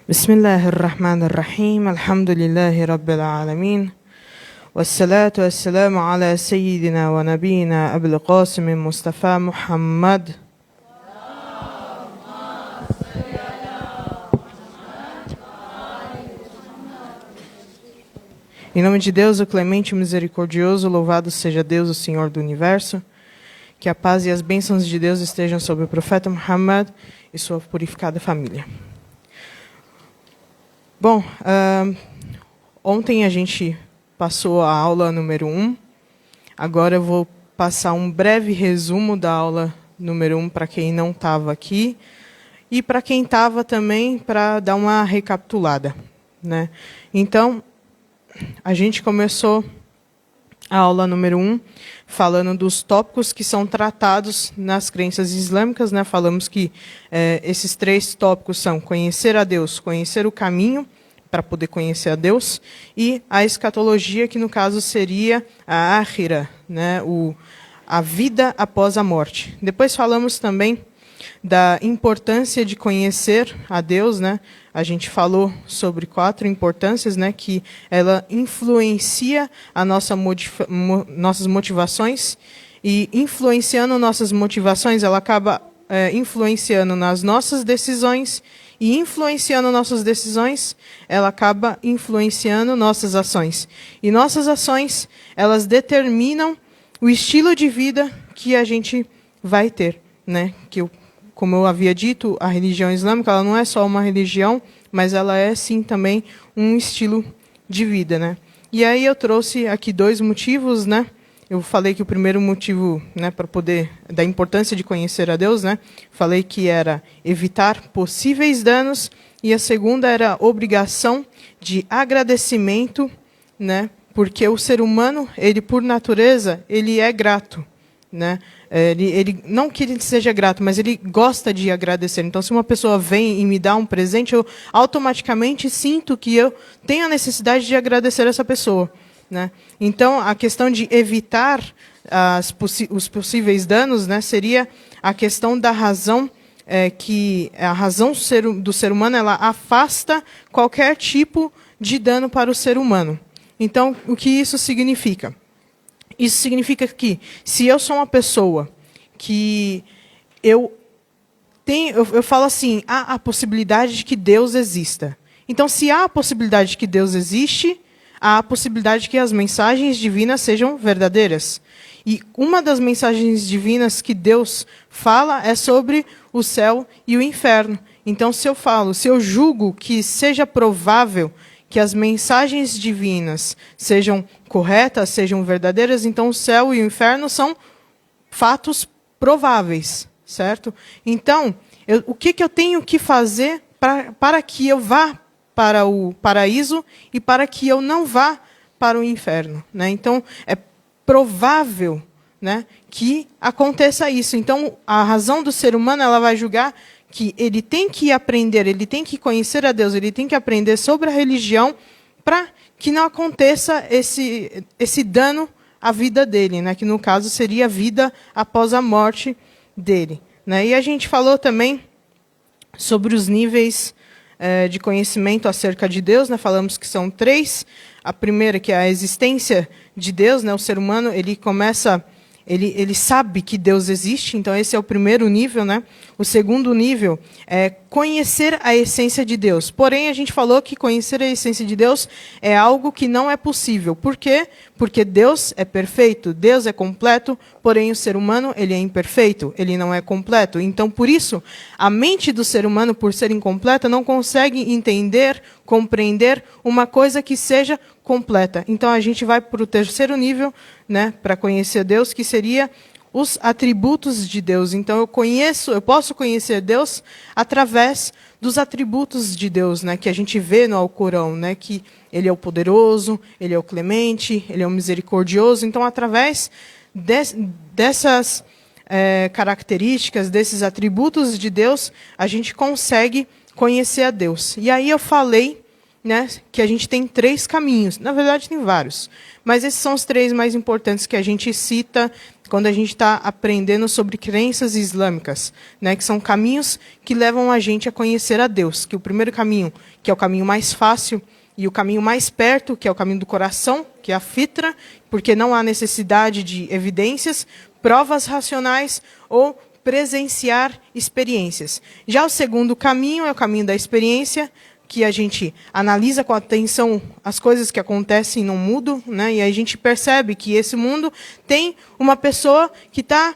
بسم الله الرحمن الرحيم الحمد لله رب العالمين والصلاة والسلام على سيدنا ونبينا أبي القاسم مصطفى محمد. Em nome de Deus, o clemente e misericordioso, louvado seja Deus, o Senhor do Universo. Que a paz e as bênçãos de Deus estejam sobre o profeta Muhammad e sua purificada família. Bom, ontem a gente passou a aula número 1. Agora eu vou passar um breve resumo da aula número 1 para quem não estava aqui. E para quem estava também, para dar uma recapitulada, né? Então, a gente começou a aula número 1 falando dos tópicos que são tratados nas crenças islâmicas, né? Falamos que esses 3 tópicos são conhecer a Deus, conhecer o caminho para poder conhecer a Deus, e a escatologia, que no caso seria a ákhira, né? A vida após a morte. Depois falamos também da importância de conhecer a Deus, né? A gente falou sobre 4 importâncias, né? Que ela influencia a nossas motivações, e influenciando nossas motivações, ela acaba influenciando nas nossas decisões, e influenciando nossas decisões, ela acaba influenciando nossas ações. E nossas ações, elas determinam o estilo de vida que a gente vai ter, né? Como eu havia dito, a religião islâmica, ela não é só uma religião, mas ela é, sim, também um estilo de vida, né? E aí eu trouxe aqui 2 motivos, né? Eu falei que o primeiro motivo, né, da importância de conhecer a Deus, né? Falei que era evitar possíveis danos, e a segunda era a obrigação de agradecimento, né? Porque o ser humano, ele por natureza, ele é grato, né? Ele não que ele seja grato, mas ele gosta de agradecer. Então, se uma pessoa vem e me dá um presente, eu automaticamente sinto que eu tenho a necessidade de agradecer essa pessoa, né? Então, a questão de evitar os possíveis danos, né, seria a questão da razão, que a razão do ser humano, ela afasta qualquer tipo de dano para o ser humano. Então, o que isso significa? Isso significa que, se eu sou uma pessoa que eu falo assim, há a possibilidade de que Deus exista. Então, se há a possibilidade de que Deus existe, há a possibilidade de que as mensagens divinas sejam verdadeiras. E uma das mensagens divinas que Deus fala é sobre o céu e o inferno. Então, se eu julgo que seja provável que as mensagens divinas sejam corretas, sejam verdadeiras, então o céu e o inferno são fatos prováveis, certo? Então, o que eu tenho que fazer para que eu vá para o paraíso e para que eu não vá para o inferno, né? Então, é provável, né, que aconteça isso. Então, a razão do ser humano, ela vai julgar que ele tem que aprender, ele tem que conhecer a Deus, ele tem que aprender sobre a religião para que não aconteça esse dano à vida dele, né? Que no caso seria a vida após a morte dele, né? E a gente falou também sobre os níveis de conhecimento acerca de Deus, né? Falamos que são 3. A primeira, que é a existência de Deus, né? O ser humano, ele sabe que Deus existe, então esse é o primeiro nível, né? O segundo nível é conhecer a essência de Deus. Porém, a gente falou que conhecer a essência de Deus é algo que não é possível. Por quê? Porque Deus é perfeito, Deus é completo, porém o ser humano, ele é imperfeito, ele não é completo. Então, por isso, a mente do ser humano, por ser incompleta, não consegue entender, compreender uma coisa que seja completa. Então, a gente vai para o terceiro nível, né, para conhecer Deus, que seria os atributos de Deus. Então, eu posso conhecer Deus através dos atributos de Deus, né, que a gente vê no Alcorão, né, que ele é o poderoso, ele é o clemente, ele é o misericordioso. Então, através dessas características, desses atributos de Deus, a gente consegue conhecer a Deus. E aí eu falei, né, que a gente tem 3 caminhos. Na verdade, tem vários. Mas esses são os 3 mais importantes que a gente cita quando a gente está aprendendo sobre crenças islâmicas, né, que são caminhos que levam a gente a conhecer a Deus. Que o primeiro caminho, que é o caminho mais fácil, e o caminho mais perto, que é o caminho do coração, que é a fitra, porque não há necessidade de evidências, provas racionais ou presenciar experiências. Já o segundo caminho é o caminho da experiência, que a gente analisa com atenção as coisas que acontecem no mundo, né? E aí a gente percebe que esse mundo tem uma pessoa que está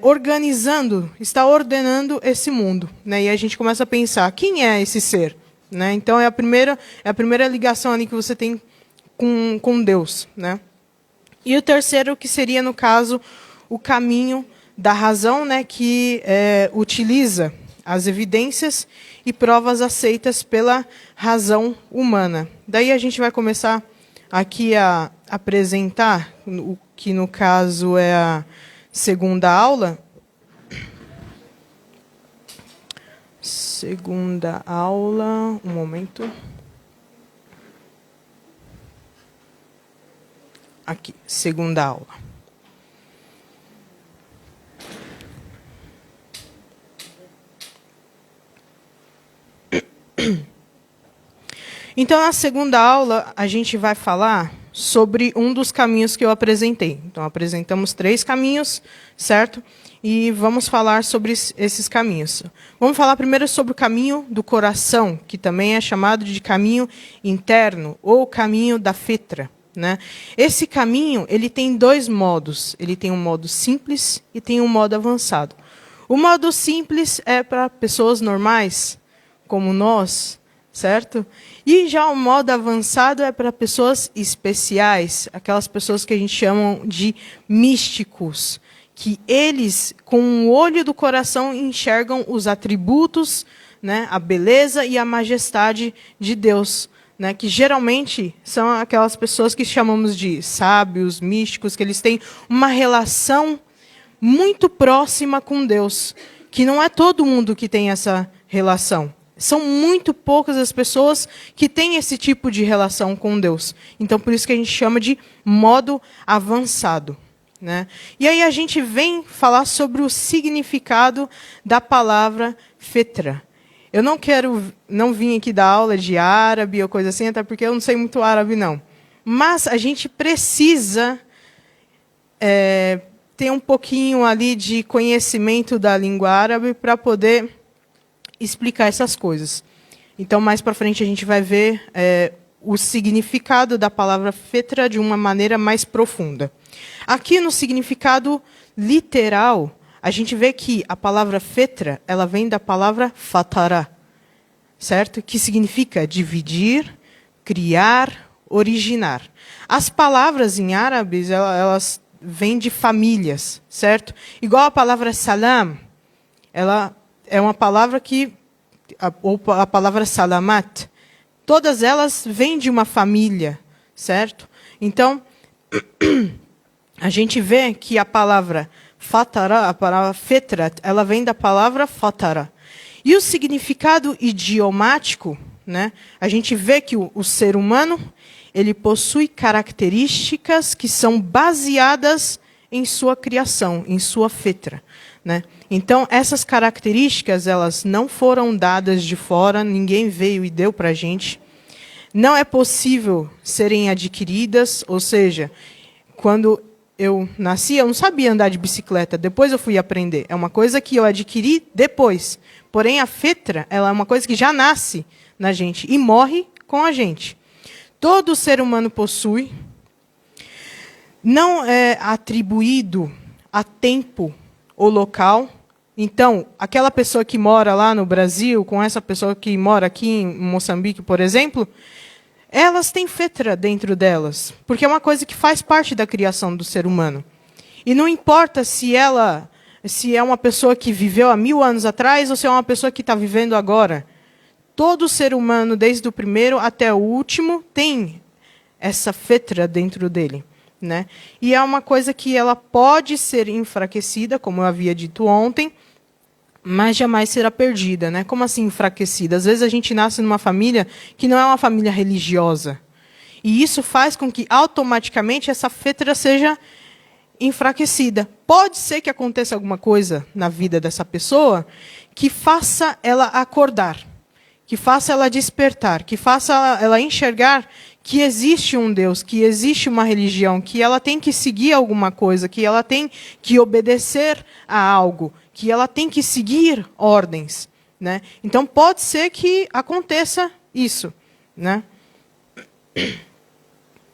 organizando, está ordenando esse mundo, né? E aí a gente começa a pensar, quem é esse ser? Né? Então é a primeira ligação ali que você tem com Deus, né? E o terceiro, que seria, no caso, o caminho da razão, né, que utiliza as evidências e provas aceitas pela razão humana. Daí a gente vai começar aqui a apresentar o que, no caso, é a segunda aula. Segunda aula, um momento. Aqui, segunda aula. Então, na segunda aula, a gente vai falar sobre um dos caminhos que eu apresentei. Então, apresentamos 3 caminhos, certo? E vamos falar sobre esses caminhos. Vamos falar primeiro sobre o caminho do coração, que também é chamado de caminho interno, ou caminho da fitra, né? Esse caminho, ele tem 2 modos. Ele tem um modo simples e tem um modo avançado. O modo simples é para pessoas normais, como nós, certo? E já o modo avançado é para pessoas especiais, aquelas pessoas que a gente chama de místicos, que eles, com o olho do coração, enxergam os atributos, né, a beleza e a majestade de Deus, né, que geralmente são aquelas pessoas que chamamos de sábios, místicos, que eles têm uma relação muito próxima com Deus, que não é todo mundo que tem essa relação. São muito poucas as pessoas que têm esse tipo de relação com Deus. Então, por isso que a gente chama de modo avançado, né? E aí a gente vem falar sobre o significado da palavra fetra. Eu não vim aqui dar aula de árabe ou coisa assim, até porque eu não sei muito árabe, não. Mas a gente precisa ter um pouquinho ali de conhecimento da língua árabe para poder explicar essas coisas. Então, mais para frente, a gente vai ver o significado da palavra fetra de uma maneira mais profunda. Aqui, no significado literal, a gente vê que a palavra fetra, ela vem da palavra fatara, certo? Que significa dividir, criar, originar. As palavras em árabe, elas vêm de famílias, certo? Igual a palavra salam, ela é uma palavra ou a palavra salamat, todas elas vêm de uma família, certo? Então, a gente vê que a palavra fatara, a palavra fetrat, ela vem da palavra fatara. E o significado idiomático, né? A gente vê que o ser humano, ele possui características que são baseadas em sua criação, em sua fetra, né? Então, essas características, elas não foram dadas de fora, ninguém veio e deu para a gente. Não é possível serem adquiridas, ou seja, quando eu nasci, eu não sabia andar de bicicleta, depois eu fui aprender. É uma coisa que eu adquiri depois. Porém, a fetra, ela é uma coisa que já nasce na gente e morre com a gente. Todo ser humano possui, não é atribuído a tempo ou local. Então, aquela pessoa que mora lá no Brasil, com essa pessoa que mora aqui em Moçambique, por exemplo, elas têm fetra dentro delas, porque é uma coisa que faz parte da criação do ser humano. E não importa se é uma pessoa que viveu há 1000 anos atrás ou se é uma pessoa que está vivendo agora. Todo ser humano, desde o primeiro até o último, tem essa fetra dentro dele, né? E é uma coisa que ela pode ser enfraquecida, como eu havia dito ontem, mas jamais será perdida, né? Como assim enfraquecida? Às vezes a gente nasce numa família que não é uma família religiosa. E isso faz com que automaticamente essa fetra seja enfraquecida. Pode ser que aconteça alguma coisa na vida dessa pessoa que faça ela acordar, que faça ela despertar, que faça ela enxergar que existe um Deus, que existe uma religião, que ela tem que seguir alguma coisa, que ela tem que obedecer a algo, que ela tem que seguir ordens, né? Então pode ser que aconteça isso, né?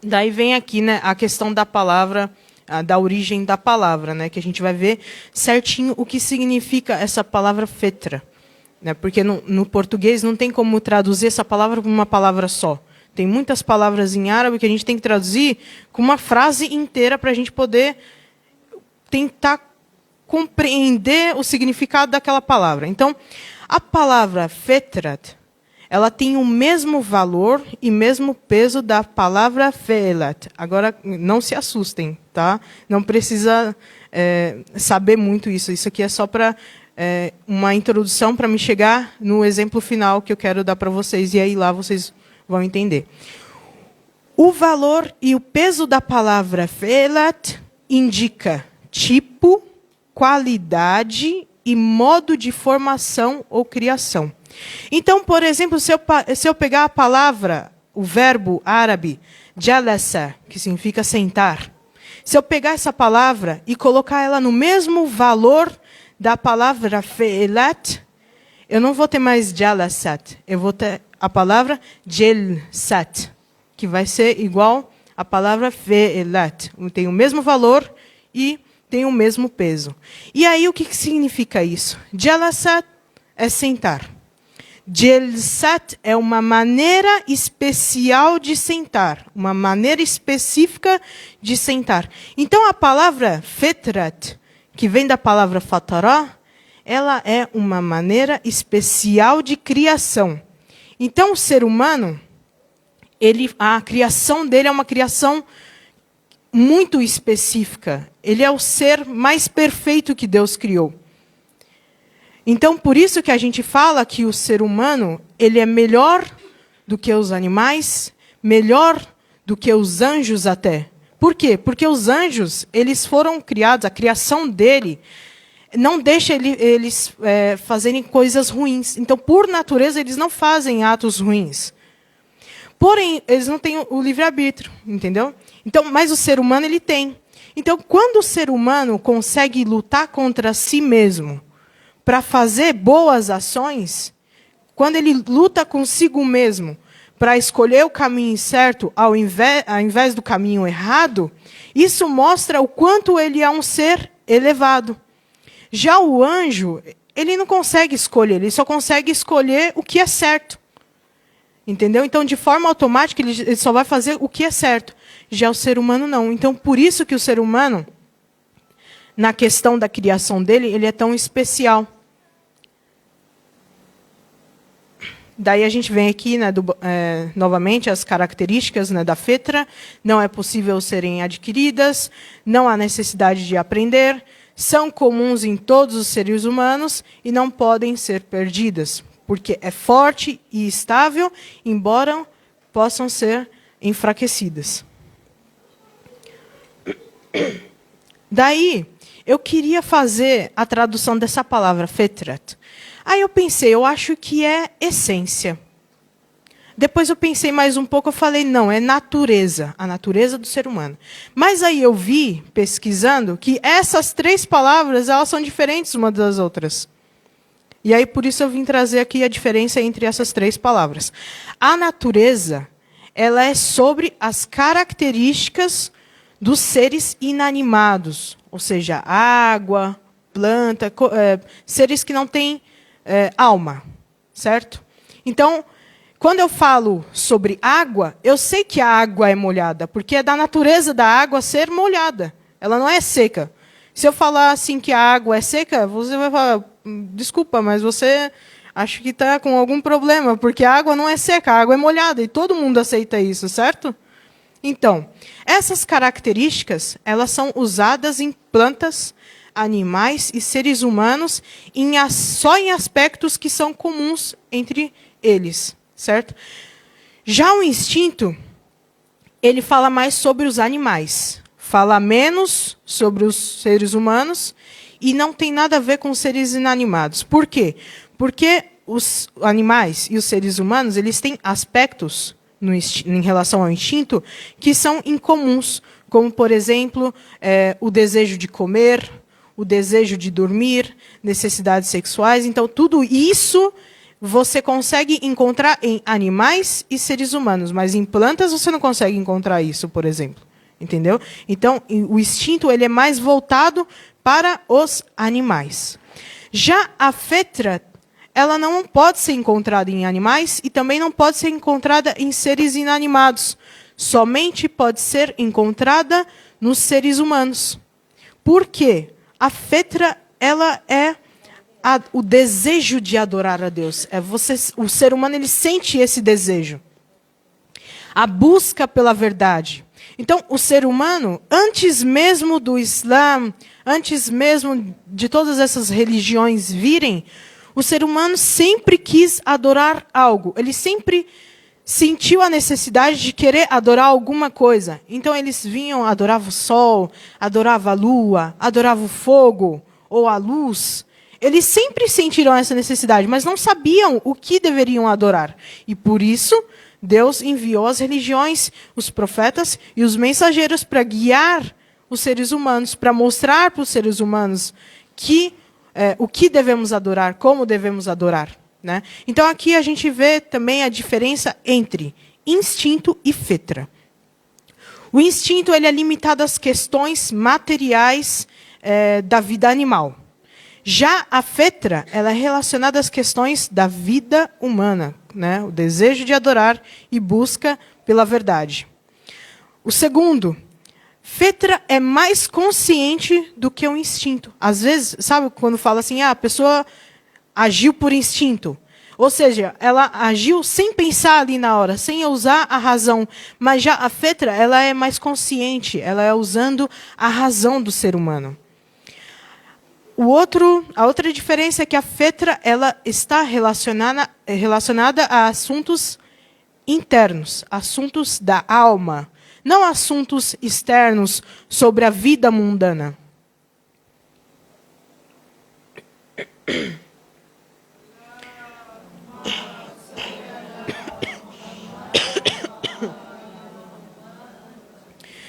Daí vem aqui, né, a questão da palavra, da origem da palavra, né, que a gente vai ver certinho o que significa essa palavra fetra, né, porque no português não tem como traduzir essa palavra com uma palavra só. Tem muitas palavras em árabe que a gente tem que traduzir com uma frase inteira para a gente poder tentar compreender o significado daquela palavra. Então, a palavra fetrat, ela tem o mesmo valor e mesmo peso da palavra fe'elat. Agora, não se assustem, tá? Não precisa saber muito isso. Isso aqui é só para uma introdução para me chegar no exemplo final que eu quero dar para vocês. E aí lá vocês vão entender. O valor e o peso da palavra fe'elat indica tipo, qualidade e modo de formação ou criação. Então, por exemplo, se eu pegar a palavra, o verbo árabe, jalasa, que significa sentar, se eu pegar essa palavra e colocar ela no mesmo valor da palavra fe'elat, eu não vou ter mais jalasat, eu vou ter a palavra jalsat, que vai ser igual à palavra fe'elat. Tem o mesmo valor e tem o mesmo peso. E aí, o que significa isso? Jalasat é sentar. Jalsat é uma maneira especial de sentar, uma maneira específica de sentar. Então, a palavra fetrat, que vem da palavra fatará, ela é uma maneira especial de criação. Então, o ser humano, a criação dele é uma criação muito específica. Ele é o ser mais perfeito que Deus criou. Então, por isso que a gente fala que o ser humano, ele é melhor do que os animais, melhor do que os anjos até. Por quê? Porque os anjos, eles foram criados, a criação dele não deixa eles fazerem coisas ruins. Então, por natureza, eles não fazem atos ruins. Porém, eles não têm o livre-arbítrio, entendeu? Então, mas o ser humano, ele tem. Então, quando o ser humano consegue lutar contra si mesmo, para fazer boas ações, quando ele luta consigo mesmo para escolher o caminho certo ao invés do caminho errado, isso mostra o quanto ele é um ser elevado. Já o anjo, ele não consegue escolher, ele só consegue escolher o que é certo. Entendeu? Então, de forma automática, ele só vai fazer o que é certo. Já o ser humano, não. Então, por isso que o ser humano, na questão da criação dele, ele é tão especial. Daí a gente vem aqui, né, novamente, as características, né, da fetra. Não é possível serem adquiridas, não há necessidade de aprender, são comuns em todos os seres humanos e não podem ser perdidas, porque é forte e estável, embora possam ser enfraquecidas. Daí, eu queria fazer a tradução dessa palavra, fetrat. Aí eu pensei, eu acho que é essência. Depois eu pensei mais um pouco, eu falei, não, é natureza, a natureza do ser humano. Mas aí eu vi, pesquisando, que essas três palavras, elas são diferentes umas das outras. E aí, por isso, eu vim trazer aqui a diferença entre essas três palavras. A natureza, ela é sobre as características dos seres inanimados, ou seja, água, planta, seres que não têm alma, certo? Então, quando eu falo sobre água, eu sei que a água é molhada, porque é da natureza da água ser molhada. Ela não é seca. Se eu falar assim que a água é seca, você vai falar, desculpa, mas você acha que está com algum problema, porque a água não é seca, a água é molhada, e todo mundo aceita isso, certo? Então, essas características, elas são usadas em plantas, animais e seres humanos só em aspectos que são comuns entre eles, certo? Já o instinto, ele fala mais sobre os animais. fala menos sobre os seres humanos e não tem nada a ver com os seres inanimados. Por quê? Porque os animais e os seres humanos, eles têm aspectos em relação ao instinto que são incomuns, como, por exemplo, o desejo de comer, o desejo de dormir, necessidades sexuais. Então, tudo isso você consegue encontrar em animais e seres humanos, mas em plantas você não consegue encontrar isso, por exemplo. Entendeu? Então, o instinto ele é mais voltado para os animais. Já a fetra, ela não pode ser encontrada em animais e também não pode ser encontrada em seres inanimados. Somente pode ser encontrada nos seres humanos. Por quê? A fetra, ela é o desejo de adorar a Deus. O ser humano ele sente esse desejo. A busca pela verdade. Então, o ser humano, antes mesmo do Islã, antes mesmo de todas essas religiões virem, o ser humano sempre quis adorar algo. Ele sempre sentiu a necessidade de querer adorar alguma coisa. Então, eles vinham, adoravam o sol, adoravam a lua, adoravam o fogo ou a luz. Eles sempre sentiram essa necessidade, mas não sabiam o que deveriam adorar. E por isso, Deus enviou as religiões, os profetas e os mensageiros para guiar os seres humanos, para mostrar para os seres humanos o que devemos adorar, como devemos adorar. Né? Então, aqui a gente vê também a diferença entre instinto e fetra. O instinto ele é limitado às questões materiais da vida animal. Já a fetra, ela é relacionada às questões da vida humana, né? O desejo de adorar e busca pela verdade. O segundo, fetra é mais consciente do que o instinto. Às vezes, sabe quando fala assim, a pessoa agiu por instinto. Ou seja, ela agiu sem pensar ali na hora, sem usar a razão. Mas já a fetra, ela é mais consciente, ela é usando a razão do ser humano. A outra diferença é que a fetra ela está relacionada a assuntos internos, assuntos da alma, não assuntos externos sobre a vida mundana.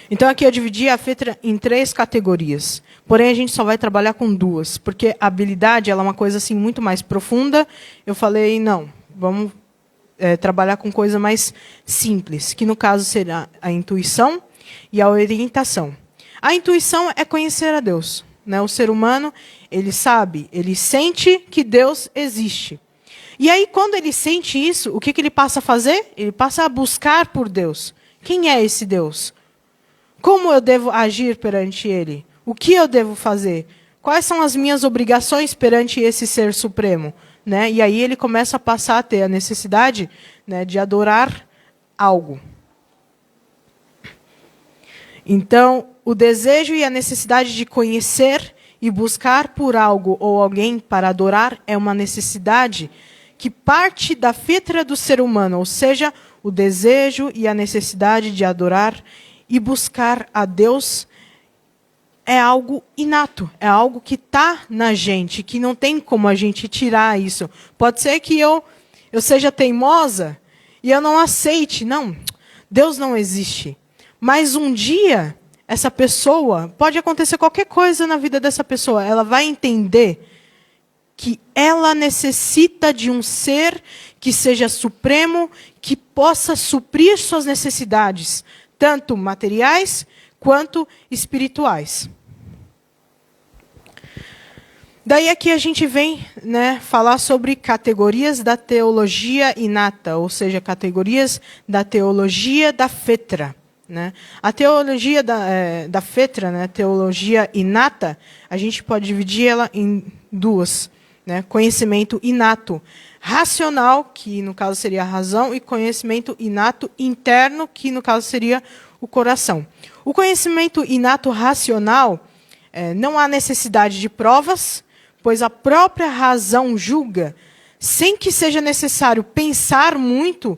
Então, aqui eu dividi a fetra em 3 categorias. Porém, a gente só vai trabalhar com 2, porque a habilidade ela é uma coisa assim, muito mais profunda. Eu falei, não, vamos trabalhar com coisa mais simples, que no caso será a intuição e a orientação. A intuição é conhecer a Deus. Né? O ser humano, ele sabe, ele sente que Deus existe. E aí, quando ele sente isso, o que ele passa a fazer? Ele passa a buscar por Deus. Quem é esse Deus? Como eu devo agir perante Ele? O que eu devo fazer? Quais são as minhas obrigações perante esse Ser Supremo? Né? E aí ele começa a passar a ter a necessidade, né, de adorar algo. Então, o desejo e a necessidade de conhecer e buscar por algo ou alguém para adorar é uma necessidade que parte da fetra do ser humano, ou seja, o desejo e a necessidade de adorar e buscar a Deus é algo inato, é algo que está na gente, que não tem como a gente tirar isso. Pode ser que eu seja teimosa e eu não aceite. Não, Deus não existe. Mas um dia, essa pessoa, pode acontecer qualquer coisa na vida dessa pessoa, ela vai entender que ela necessita de um ser que seja supremo, que possa suprir suas necessidades, tanto materiais quanto espirituais. Daí aqui a gente vem, né, falar sobre categorias da teologia inata, ou seja, categorias da teologia da fetra. Né? A teologia da fetra, né, teologia inata, a gente pode dividir ela em 2. Né? Conhecimento inato racional, que no caso seria a razão, e conhecimento inato interno, que no caso seria o coração. O conhecimento inato racional, não há necessidade de provas, pois a própria razão julga, sem que seja necessário pensar muito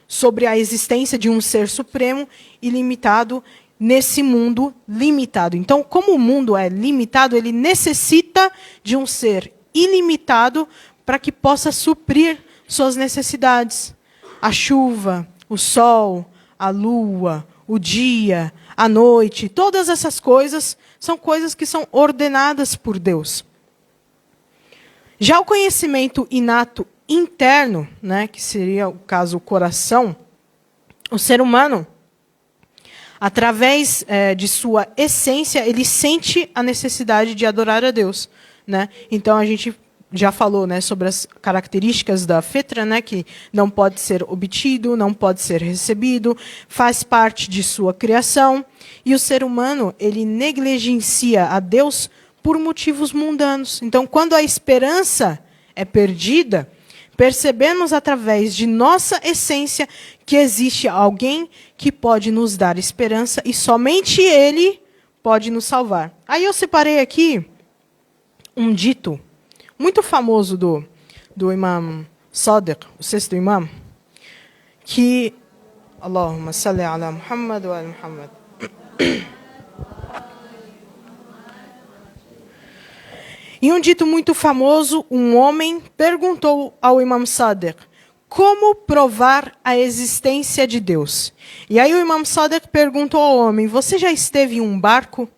sobre a existência de um ser supremo ilimitado nesse mundo limitado. Então, como o mundo é limitado, ele necessita de um ser ilimitado para que possa suprir suas necessidades. A chuva, o sol, a lua, o dia, a noite, todas essas coisas são coisas que são ordenadas por Deus. Já o conhecimento inato interno, né, que seria o caso o coração, o ser humano, através de sua essência, ele sente a necessidade de adorar a Deus, né? Então a gente já falou, né, sobre as características da fitra, né, que não pode ser obtido, não pode ser recebido, faz parte de sua criação. E o ser humano, ele negligencia a Deus por motivos mundanos. Então, quando a esperança é perdida, percebemos através de nossa essência que existe alguém que pode nos dar esperança e somente Ele pode nos salvar. Aí eu separei aqui um dito muito famoso do Imam Sadiq, o sexto imam, que Allahumma salli ala Muhammad wa ala Muhammad. Em um dito muito famoso, um homem perguntou ao Imam Sadiq como provar a existência de Deus. E aí o Imam Sadiq perguntou ao homem, você já esteve em um barco?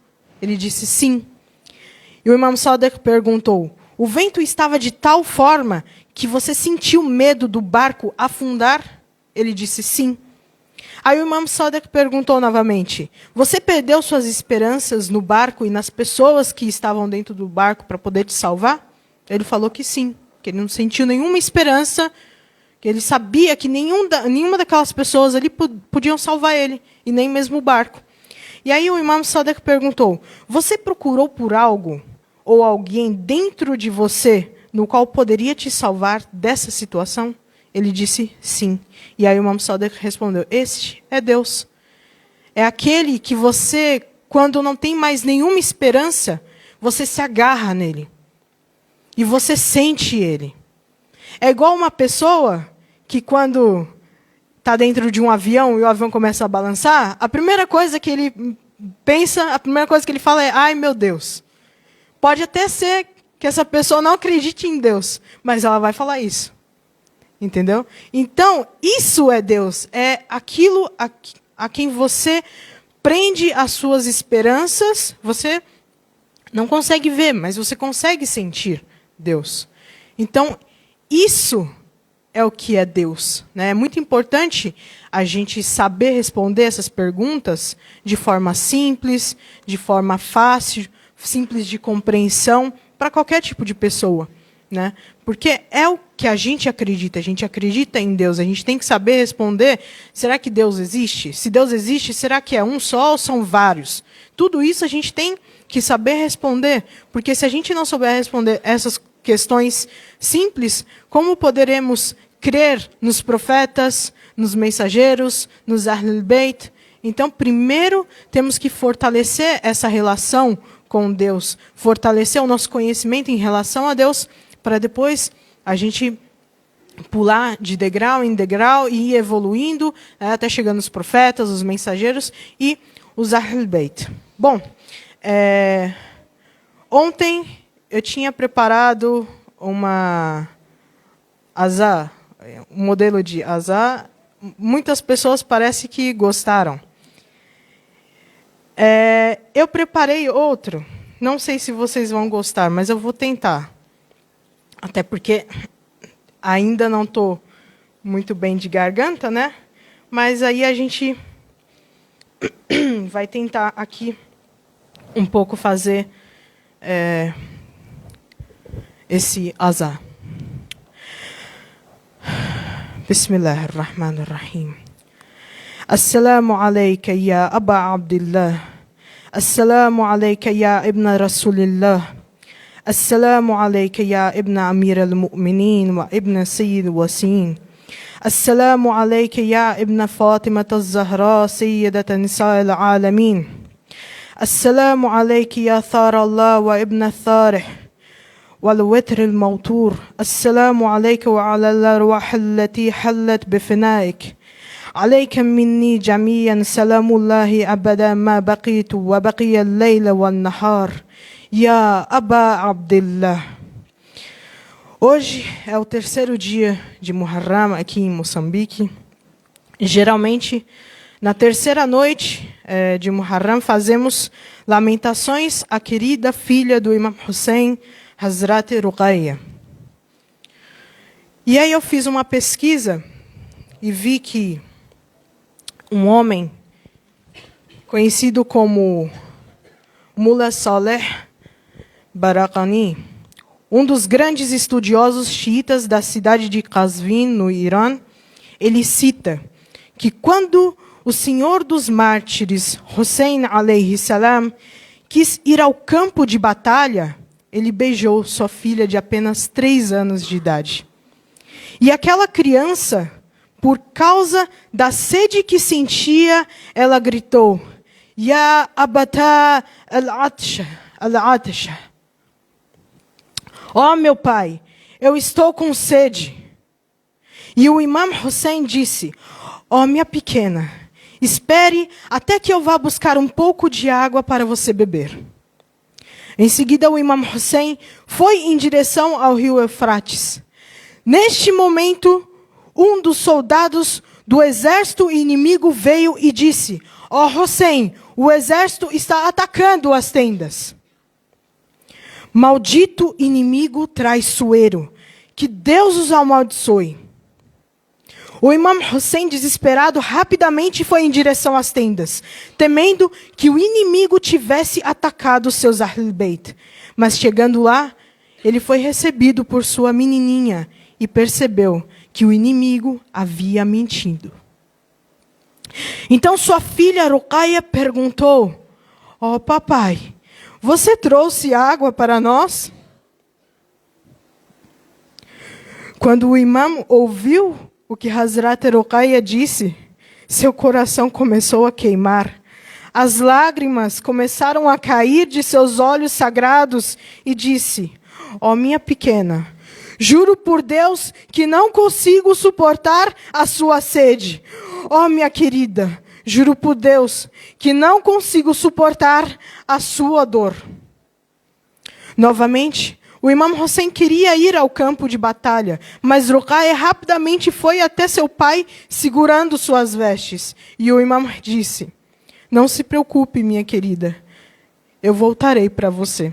Ele disse sim. E o Imam Sadiq perguntou, o vento estava de tal forma que você sentiu medo do barco afundar? Ele disse sim. Aí o Imam Sadiq perguntou novamente, você perdeu suas esperanças no barco e nas pessoas que estavam dentro do barco para poder te salvar? Ele falou que sim, que ele não sentiu nenhuma esperança, que ele sabia que nenhuma daquelas pessoas ali podiam salvar ele, e nem mesmo o barco. E aí o Imam Sadiq perguntou, você procurou por algo ou alguém dentro de você no qual poderia te salvar dessa situação? Ele disse sim. E aí o Imam Sadiq respondeu, este é Deus. É aquele que você, quando não tem mais nenhuma esperança, você se agarra nele. E você sente ele. É igual uma pessoa que quando está dentro de um avião e o avião começa a balançar, a primeira coisa que ele pensa, a primeira coisa que ele fala é, ai meu Deus. Pode até ser que essa pessoa não acredite em Deus, mas ela vai falar isso. Entendeu? Então, isso é Deus. É aquilo a quem você prende as suas esperanças. Você não consegue ver, mas você consegue sentir Deus. Então, isso é o que é Deus, né? É muito importante a gente saber responder essas perguntas de forma simples, de forma fácil, simples de compreensão para qualquer tipo de pessoa, né? Porque é o que a gente acredita em Deus, a gente tem que saber responder, será que Deus existe? Se Deus existe, será que é um só ou são vários? Tudo isso a gente tem que saber responder, porque se a gente não souber responder essas questões simples, como poderemos crer nos profetas, nos mensageiros, nos Ahlul Bayt? Então, primeiro, temos que fortalecer essa relação com Deus, fortalecer o nosso conhecimento em relação a Deus, para depois a gente pular de degrau em degrau e ir evoluindo, até chegando nos profetas, os mensageiros e os Ahlul Bayt. Bom, ontem eu tinha preparado um modelo de azá. Muitas pessoas parece que gostaram. Eu preparei outro. Não sei se vocês vão gostar, mas eu vou tentar. Até porque ainda não estou muito bem de garganta, né? Mas aí a gente vai tentar aqui um pouco fazer esse azá. Bismillahirrahmanirrahim. Assalamu alayka ya Aba Abdillah. Assalamu alayka ya Ibn Rasulillah. السلام عليك يا ابن أمير المؤمنين وابن سيد الوصيين. السلام عليك يا ابن فاطمة الزهراء سيدة نساء العالمين. السلام عليك يا ثار الله وابن الثارح والوتر الموتور. السلام عليك وعلى الأرواح التي حلت بفنائك. عليك مني جميعا سلام الله أبدا ما بقيت وبقي الليل والنهار يا أبا عبد الله. Hoje é o terceiro dia de Muharram aqui em Moçambique. Geralmente, na terceira noite de Muharram, fazemos lamentações à querida filha do Imam Hussein, Hazrat Ruqayya. E aí eu fiz uma pesquisa e vi que um homem conhecido como Mullah Saleh Barakani, um dos grandes estudiosos xiitas da cidade de Qazvin, no Irã, ele cita que quando o senhor dos mártires, Hussein alayhi salam, quis ir ao campo de batalha, ele beijou sua filha de apenas 3 anos de idade. E aquela criança, por causa da sede que sentia, ela gritou: Ya abata al-atsha, al-atsha. Ó meu pai, eu estou com sede. E o Imam Hussein disse: ó minha pequena, espere até que eu vá buscar um pouco de água para você beber. Em seguida, o Imam Hussein foi em direção ao rio Eufrates. Neste momento, um dos soldados do exército inimigo veio e disse: ó Hussein, o exército está atacando as tendas. Maldito inimigo traiçoeiro, que Deus os amaldiçoe. O Imam Hussein, desesperado, rapidamente foi em direção às tendas, temendo que o inimigo tivesse atacado seus Ahl Bayt. Mas chegando lá, ele foi recebido por sua menininha e percebeu que o inimigo havia mentido. Então sua filha Ruqayya perguntou: ó papai, você trouxe água para nós? Quando o imam ouviu o que Hazrat Ruqayya disse, seu coração começou a queimar. As lágrimas começaram a cair de seus olhos sagrados e disse: ó minha pequena, juro por Deus que não consigo suportar a sua sede. Ó minha querida, juro por Deus que não consigo suportar a sua dor. Novamente, o Imam Hussein queria ir ao campo de batalha, mas Ruqayya rapidamente foi até seu pai, segurando suas vestes. E o Imam disse: não se preocupe, minha querida, eu voltarei para você.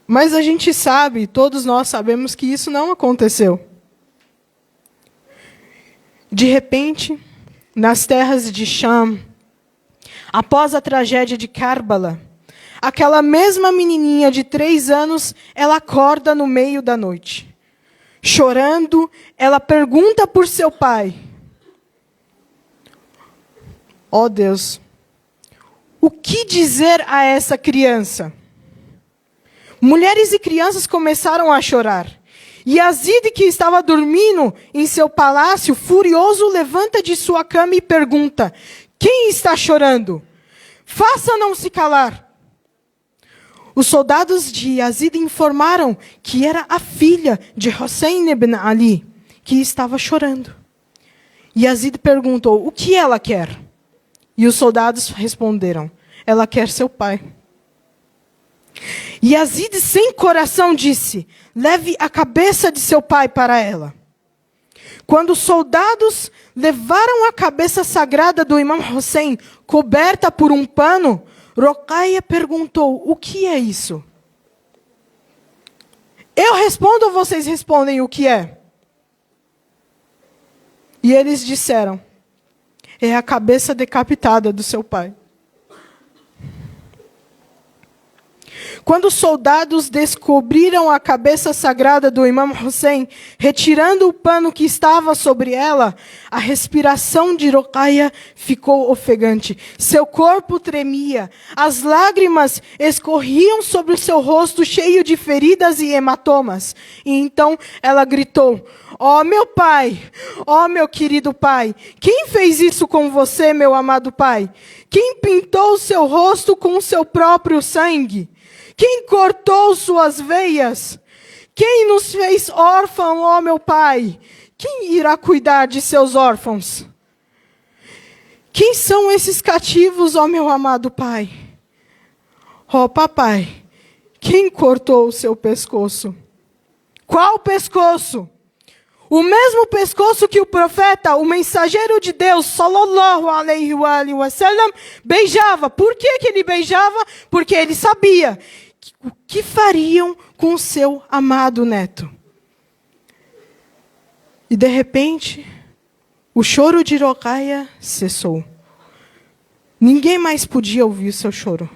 Mas a gente sabe, todos nós sabemos que isso não aconteceu. De repente, nas terras de Sham, após a tragédia de Karbala, aquela mesma menininha de 3 anos, ela acorda no meio da noite. Chorando, ela pergunta por seu pai: ó Deus, o que dizer a essa criança? Mulheres e crianças começaram a chorar. E Yazid, que estava dormindo em seu palácio, furioso, levanta de sua cama e pergunta: quem está chorando? Faça não se calar. Os soldados de Yazid informaram que era a filha de Hussein ibn Ali, que estava chorando. Yazid perguntou: o que ela quer? E os soldados responderam: ela quer seu pai. Yazid, sem coração, disse: leve a cabeça de seu pai para ela. Quando os soldados levaram a cabeça sagrada do Imam Hussein, coberta por um pano, Ruqayya perguntou: o que é isso? Eu respondo ou vocês respondem o que é? E eles disseram: é a cabeça decapitada do seu pai. Quando os soldados descobriram a cabeça sagrada do Imam Hussein, retirando o pano que estava sobre ela, a respiração de Ruqayya ficou ofegante. Seu corpo tremia, as lágrimas escorriam sobre o seu rosto cheio de feridas e hematomas. E então ela gritou: ó meu pai, ó meu querido pai, quem fez isso com você, meu amado pai? Quem pintou o seu rosto com o seu próprio sangue? Quem cortou suas veias? Quem nos fez órfão, ó meu pai? Quem irá cuidar de seus órfãos? Quem são esses cativos, ó meu amado pai? Ó papai, quem cortou o seu pescoço? Qual pescoço? O mesmo pescoço que o profeta, o mensageiro de Deus, sallallahu alaihi wa sallam, beijava. Por que ele beijava? Porque ele sabia o que fariam com o seu amado neto. E de repente, o choro de Ruqayya cessou. Ninguém mais podia ouvir seu choro.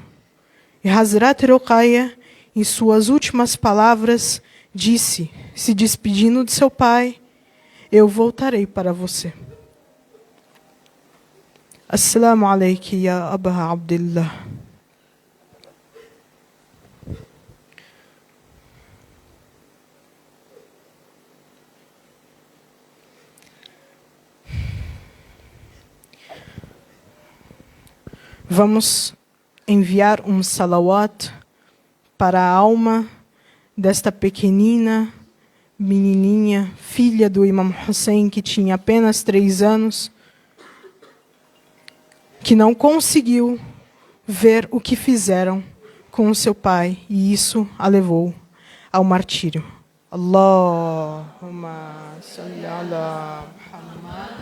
E Hazrat Ruqayya, em suas últimas palavras, disse, se despedindo de seu pai: eu voltarei para você. Assalamu alaikum, ya Aba Abdullah. Vamos enviar um salawat para a alma desta pequenina menininha, filha do Imam Hussein, que tinha apenas 3 anos, que não conseguiu ver o que fizeram com o seu pai, e isso a levou ao martírio. Allahumma salli ala Muhammad.